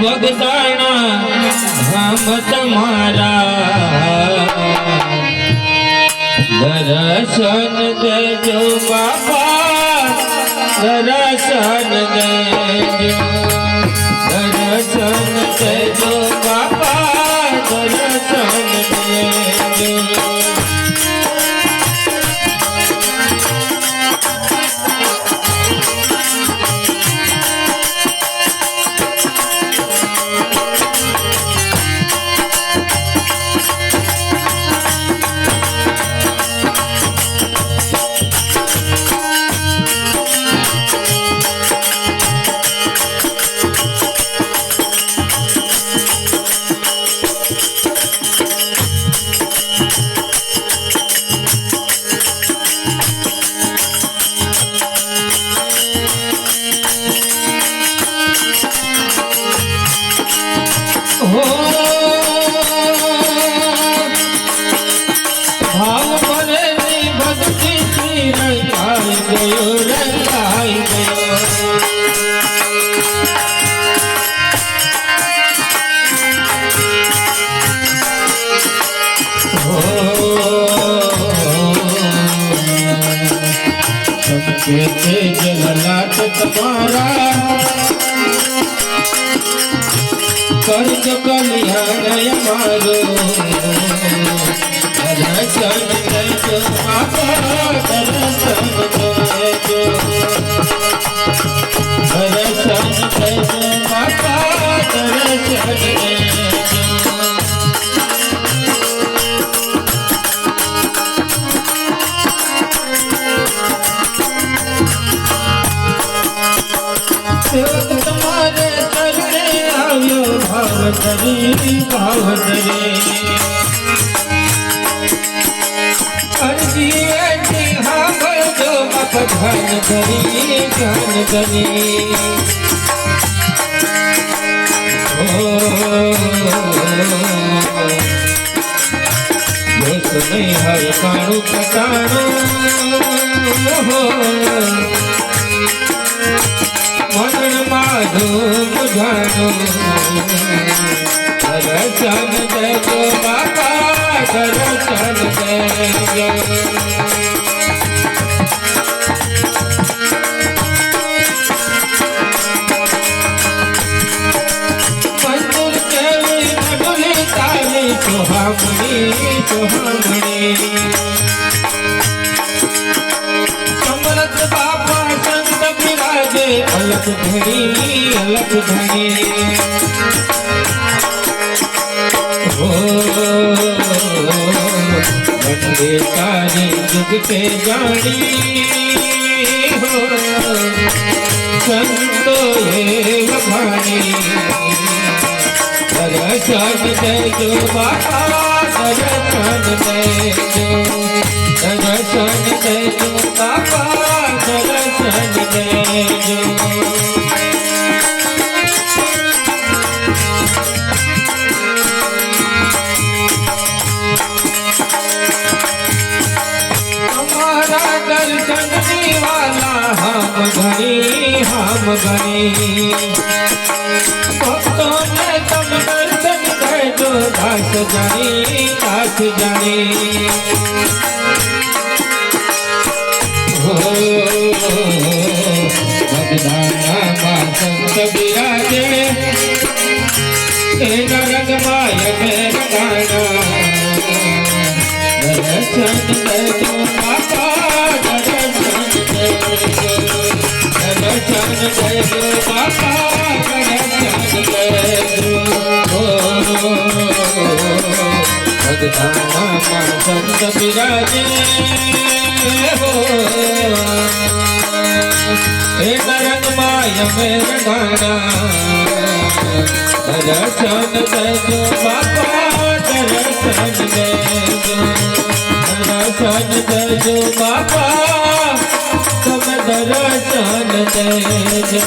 ભગતાણા ધામ તમારા દર્શન દેજો બાપા દર્શન દેજો દર્શન દેજો બાપા દર્શન દેજો जललाट तुम्हारा कर्ज कल्याण हमारो दर्शन देजो बाबा दर्शन देजो दर्शन देजो बाबा दर्शन देजो तुम्हारे चरणे आयो भावतरी भावतरी अर्जी ऐसी हाँ जो आप ध्यान करी नहीं हर काणु पटाणु मन माधो बुझानो दर्शन देजो बाबा दर्शन देजो मंदिर केवी मडुली ताली सुहामणी सुहामणी समरथ बाबा संत विराजे अलग धनी हो बंदे तारी जुग पे जानी हो संतो एव भानी दर्शन देजो बाबा दर्शन देजो दर्शन देजो बाबा दर्शन देजो हमारा दर्शन दीवाना हम घनी भक्तों ने तब दर्शन देजो दास जानी भगदाना मां संत विराजे नरग माय में रंगाना दर्शन देजो बाबा दर्शन देजो दर्शन देजो बाबा दर्शन देजो भगदाना मां संत विराजे हो नरग माय में रंगाना दर्शन देजो बाबा दर्शन देजो दर्शन देजो बाबा तुम दर्शन देजो।